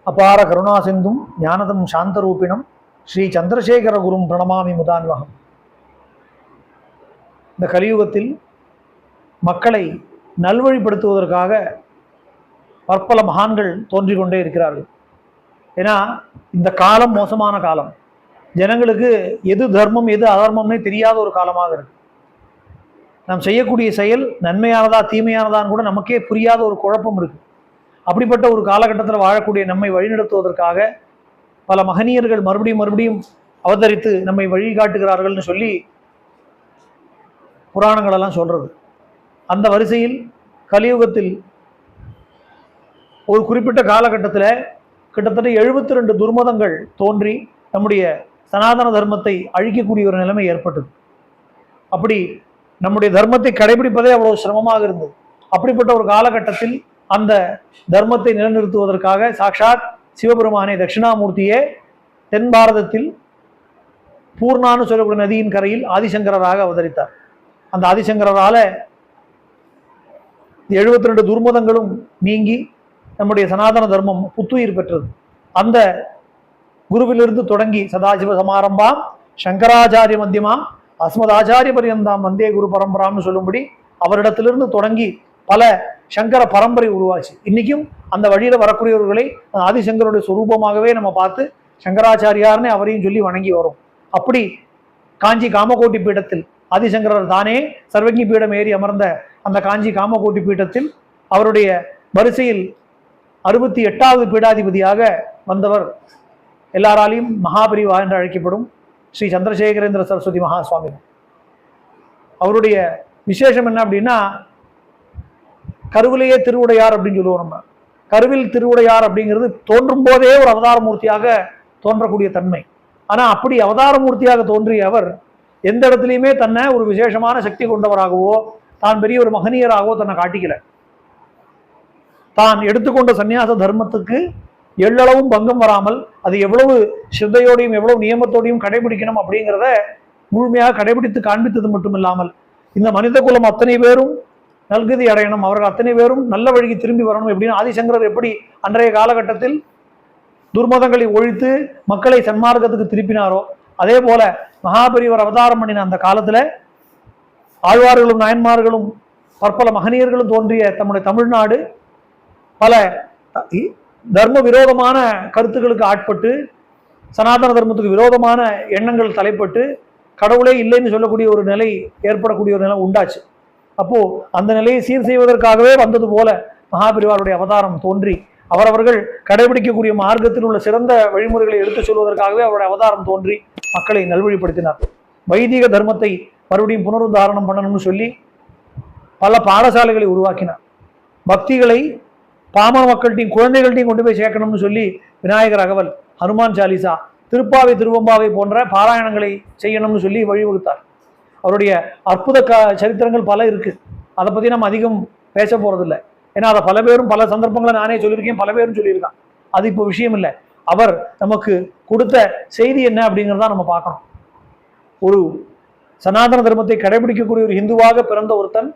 அபார கருணாசிந்தும் ஞானதம் சாந்தரூபிணம் ஸ்ரீ சந்திரசேகர குரும் பிரணமாமி முதான்வகம். இந்த கலியுகத்தில் மக்களை நல்வழிப்படுத்துவதற்காக பற்பல மகான்கள் தோன்றிக் கொண்டே இருக்கிறார்கள். ஏன்னா இந்த காலம் மோசமான காலம். ஜனங்களுக்கு எது தர்மம் எது அதர்மம்னே தெரியாத ஒரு காலமாக இருக்கு. நாம் செய்யக்கூடிய செயல் நன்மையானதா தீமையானதான்னு கூட நமக்கே புரியாத ஒரு குழப்பம் இருக்கு. அப்படிப்பட்ட ஒரு காலகட்டத்தில் வாழக்கூடிய நம்மை வழிநடத்துவதற்காக பல மகனியர்கள் மறுபடியும் அவதரித்து நம்மை வழிகாட்டுகிறார்கள்னு சொல்லி புராணங்கள் எல்லாம் சொல்றது. அந்த வரிசையில் கலியுகத்தில் ஒரு குறிப்பிட்ட காலகட்டத்தில் கிட்டத்தட்ட 72 துர்மதங்கள் தோன்றி நம்முடைய சனாதன தர்மத்தை அழிக்கக்கூடிய ஒரு நிலைமை ஏற்பட்டது. அப்படி நம்முடைய தர்மத்தை கடைபிடிப்பதே அவ்வளவு சிரமமாக இருந்தது. அப்படிப்பட்ட ஒரு காலகட்டத்தில் அந்த தர்மத்தை நிலைநிறுத்துவதற்காக சாட்சாத் சிவபெருமானே தட்சிணாமூர்த்தியே தென் பாரதத்தில் பூர்ணான்னு சொல்லக்கூடிய நதியின் கரையில் ஆதிசங்கராக அவதரித்தார். அந்த ஆதிசங்கரால 72 துர்மதங்களும் நீங்கி நம்முடைய சனாதன தர்மம் புத்துயிர் பெற்றது. அந்த குருவிலிருந்து தொடங்கி சதாசிவ சமாரம்பாம் சங்கராச்சாரிய மத்தியமாம் அஸ்மதாச்சாரிய பரியந்தாம் வந்தே குரு பரம்பராம்னு சொல்லும்படி அவரிடத்திலிருந்து தொடங்கி பல சங்கர பரம்பரை உருவாச்சு. இன்னைக்கும் அந்த வழியில வரக்கூடியவர்களை ஆதிசங்கருடைய சுரூபமாகவே நம்ம பார்த்து சங்கராச்சாரியார்னு அவரையும் சொல்லி வணங்கி வரும். அப்படி காஞ்சி காமகோட்டி பீடத்தில் ஆதிசங்கரர் தானே சர்வஜி பீடம் ஏறி அமர்ந்த அந்த காஞ்சி காமகோட்டி பீடத்தில் அவருடைய வரிசையில் 68வது பீடாதிபதியாக வந்தவர் எல்லாராலையும் மகாபரிவா என்று அழைக்கப்படும் ஸ்ரீ சந்திரசேகரேந்திர சரஸ்வதி மகா சுவாமி. அவருடைய விசேஷம் என்ன அப்படின்னா, கருவிலேயே திருவுடையார் அப்படின்னு சொல்லுவோம். நம்ம கருவில் திருவுடையார் அப்படிங்கிறது தோன்றும் போதே ஒரு அவதார மூர்த்தியாக தோன்றக்கூடிய தன்மை. ஆனா அப்படி அவதார மூர்த்தியாக தோன்றிய அவர் எந்த இடத்துலையுமே தன்னை ஒரு விசேஷமான சக்தி கொண்டவராகவோ தான் பெரிய ஒரு மகனியராகவோ தன்னை காட்டிக்கல. தான் எடுத்துக்கொண்ட சன்னியாச தர்மத்துக்கு எள்ளளவும் பங்கம் வராமல் அது எவ்வளவு சித்தையோடையும் எவ்வளவு நியமத்தோடையும் கடைபிடிக்கணும் அப்படிங்கிறத முழுமையாக கடைபிடித்து காண்பித்தது மட்டும் இல்லாமல் இந்த மனித குலம் அத்தனை பேரும் நல்கதி அடையணும், அவர்கள் அத்தனை பேரும் நல்ல வழிக்கு திரும்பி வரணும் எப்படின்னு ஆதிசங்கரர் எப்படி அன்றைய காலகட்டத்தில் துர்மதங்களை ஒழித்து மக்களை சன்மார்க்கத்துக்கு திருப்பினாரோ அதே போல மகாபெரிவர் அவதாரம் பண்ணின அந்த காலத்துல ஆழ்வார்களும் நாயன்மார்களும் பற்பல மகனியர்களும் தோன்றிய நம்முடைய தமிழ்நாடு பல தர்ம விரோதமான கருத்துக்களுக்கு ஆட்பட்டு சனாதன தர்மத்துக்கு விரோதமான எண்ணங்கள் தலைப்பட்டு கடவுளே இல்லைன்னு சொல்லக்கூடிய ஒரு நிலை ஏற்படக்கூடிய ஒரு நிலை உண்டாச்சு. அப்போ அந்த நிலையை சீர் செய்வதற்காகவே வந்தது போல மகாபெரிவாருடைய அவதாரம் தோன்றி அவரவர்கள் கடைபிடிக்கக்கூடிய மார்க்கத்தில் உள்ள சிறந்த வழிமுறைகளை எடுத்துச் சொல்வதற்காகவே அவருடைய அவதாரம் தோன்றி மக்களை நல்வழிப்படுத்தினார். வைதிக தர்மத்தை மறுபடியும் புனருத்தாரணம் பண்ணணும்னு சொல்லி பல பாடசாலைகளை உருவாக்கினார். பக்திகளை பாமர மக்கள்கிட்டையும் குழந்தைகள்கிட்டையும் கொண்டு போய் சேர்க்கணும்னு சொல்லி விநாயகர் அகவல், ஹனுமான் சாலிசா, திருப்பாவை திருவம்பாவை போன்ற பாராயணங்களை செய்யணும்னு சொல்லி வழிவகுத்தார். அவருடைய அற்புத சரித்திரங்கள் பல இருக்கு. அதை பத்தி நம்ம அதிகம் பேச போறதில்லை. ஏன்னா அதை பல பேரும் பல சந்தர்ப்பங்களை நானே சொல்லியிருக்கேன், பல பேரும் சொல்லியிருக்கான். அது இப்போ விஷயம் இல்லை. அவர் நமக்கு கொடுத்த செய்தி என்ன அப்படிங்கிறதா நம்ம பார்க்கணும். ஒரு சனாதன தர்மத்தை கடைபிடிக்கக்கூடிய ஒரு இந்துவாக பிறந்த ஒருத்தன்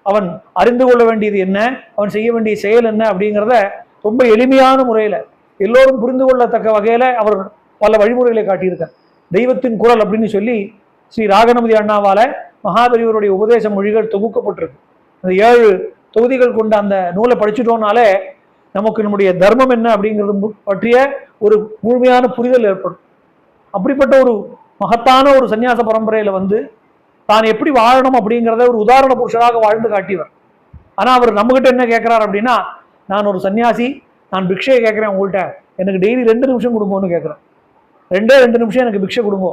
அவன் அறிந்து கொள்ள வேண்டியது என்ன, அவன் செய்ய வேண்டிய செயல் என்ன அப்படிங்கிறத ரொம்ப எளிமையான முறையில எல்லோரும் புரிந்து கொள்ளத்தக்க வகையில அவர் பல வழிமுறைகளை காட்டியிருக்கார். தெய்வத்தின் குரல் அப்படின்னு சொல்லி ஸ்ரீ ராகநமதி அண்ணாவால மகாபெரிவருடைய உபதேச மொழிகள் தொகுக்கப்பட்டிருக்கு. அந்த 7 தொகுதிகள் கொண்ட அந்த நூலை படிச்சுட்டோம்னாலே நமக்கு நம்முடைய தர்மம் என்ன அப்படிங்கிறது பற்றிய ஒரு முழுமையான புரிதல் ஏற்படும். அப்படிப்பட்ட ஒரு மகத்தான ஒரு சன்னியாச பரம்பரையில வந்து தான் எப்படி வாழணும் அப்படிங்கிறத ஒரு உதாரண புருஷராக வாழ்ந்து காட்டியவர். ஆனா அவர் நம்மகிட்ட என்ன கேட்கிறார் அப்படின்னா, நான் ஒரு சன்னியாசி, நான் பிக்ஷையை கேட்கிறேன் உங்கள்கிட்ட, எனக்கு டெய்லி 2 நிமிஷம் கொடுங்கன்னு கேட்கிறேன். 2 நிமிஷம் எனக்கு பிக்ஷை கொடுங்க.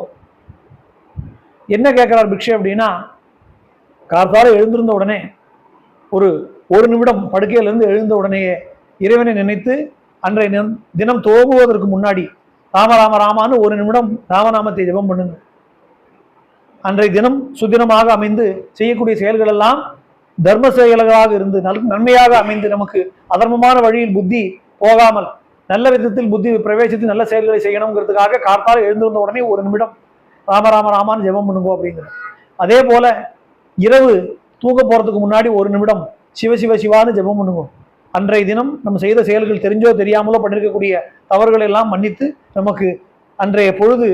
என்ன கேட்கிறார் பிக்ஷை அப்படின்னா, கார்த்தால எழுந்திருந்த உடனே ஒரு நிமிடம் படுக்கையிலிருந்து எழுந்த உடனேயே இறைவனை நினைத்து அன்றைய தினம் துவங்குவதற்கு முன்னாடி ராம ராம ராமான்னு 1 நிமிடம் ராமநாமத்தை ஜெபம் பண்ணுங்க. அன்றைய தினம் சுதினமாக அமைந்து செய்யக்கூடிய செயல்கள் எல்லாம் தர்ம செயல்களாக இருந்து நன்மையாக அமைந்து நமக்கு அதர்மமான வழியில் புத்தி போகாமல் நல்ல விதத்தில் புத்தி பிரவேசித்து நல்ல செயல்களை செய்யணுங்கிறதுக்காக கார்த்தால எழுந்திருந்த உடனே 1 நிமிடம் ராம ராம ராமான்னு ஜெபம் பண்ணுங்க அப்படிங்கிற. அதே போல இரவு தூங்க போறதுக்கு முன்னாடி 1 நிமிடம் சிவ சிவ சிவான்னு ஜெபம் பண்ணுங்க. அன்றைய தினம் நம்ம செய்த செயல்கள் தெரிஞ்சோ தெரியாமலோ பண்ணிருக்கக்கூடிய தவறுகளை எல்லாம் மன்னித்து நமக்கு அன்றைய பொழுது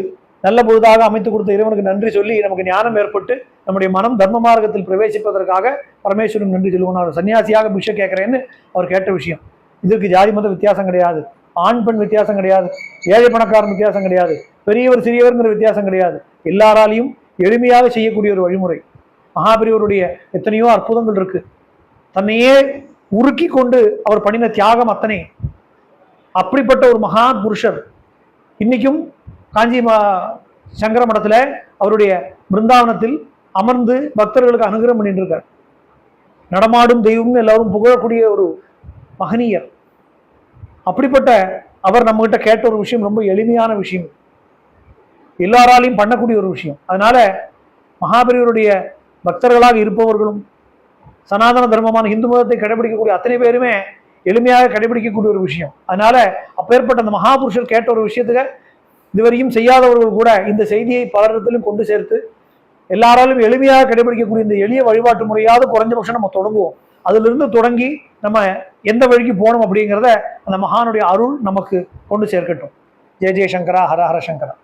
நல்ல பொழுதாக அமைத்து கொடுத்த இறைவனுக்கு நன்றி சொல்லி நமக்கு ஞானம் ஏற்பட்டு நம்முடைய மனம் தர்ம மார்க்கத்தில் பிரவேசிப்பதற்காக பரமேஸ்வரன் நன்றி சொல்லுவோம். அவர் சன்னியாசியாக பிக்ஷை கேட்கிறேன்னு அவர் கேட்ட விஷயம். இதற்கு ஜாதி மத வித்தியாசம் கிடையாது, ஆண் பெண் வித்தியாசம் கிடையாது, ஏழை பணக்காரன் வித்தியாசம் கிடையாது, பெரியவர் சிறியவர்ங்கிற வித்தியாசம் கிடையாது. எல்லாராலையும் எளிமையாக செய்யக்கூடிய ஒரு வழிமுறை. மகாபெரியவருடைய எத்தனையோ அற்புதங்கள் இருக்கு. தன்னையே உருக்கி கொண்டு அவர் பண்ணின தியாகம் அத்தனை. அப்படிப்பட்ட ஒரு மகா புருஷர் இன்னைக்கும் காஞ்சி சங்கர மடத்துல அவருடைய பிருந்தாவனத்தில் அமர்ந்து பக்தர்களுக்கு அனுகிரகம் பண்ணிட்டு இருக்கார். நடமாடும் தெய்வம்னு எல்லாரும் புகழக்கூடிய ஒரு மகனீயர். அப்படிப்பட்ட அவர் நம்ம கிட்ட கேட்ட ஒரு விஷயம் ரொம்ப எளிமையான விஷயம், எல்லாராலையும் பண்ணக்கூடிய ஒரு விஷயம். அதனால மகாபெரியவருடைய பக்தர்களாக இருப்பவர்களும் சனாதன தர்மமான இந்து மதத்தை கடைபிடிக்கக்கூடிய அத்தனை பேருமே எளிமையாக கடைபிடிக்கக்கூடிய ஒரு விஷயம். அதனால அப்பேற்பட்ட அந்த மகாபுருஷர் கேட்ட ஒரு விஷயத்துக்கு இதுவரையும் செய்யாதவர்கள் கூட இந்த செய்தியை பலரிடத்திலும் கொண்டு சேர்த்து எல்லாராலும் எளிமையாக கடைபிடிக்கக்கூடிய இந்த எளிய வழிபாட்டு முறையாவது குறைஞ்சபட்சம் நம்ம தொடங்குவோம். அதிலிருந்து தொடங்கி நம்ம எந்த வழிக்கு போகணும் அப்படிங்கிறத அந்த மகானுடைய அருள் நமக்கு கொண்டு சேர்க்கட்டும். ஜெய ஜெயசங்கரா, ஹர ஹர சங்கரா.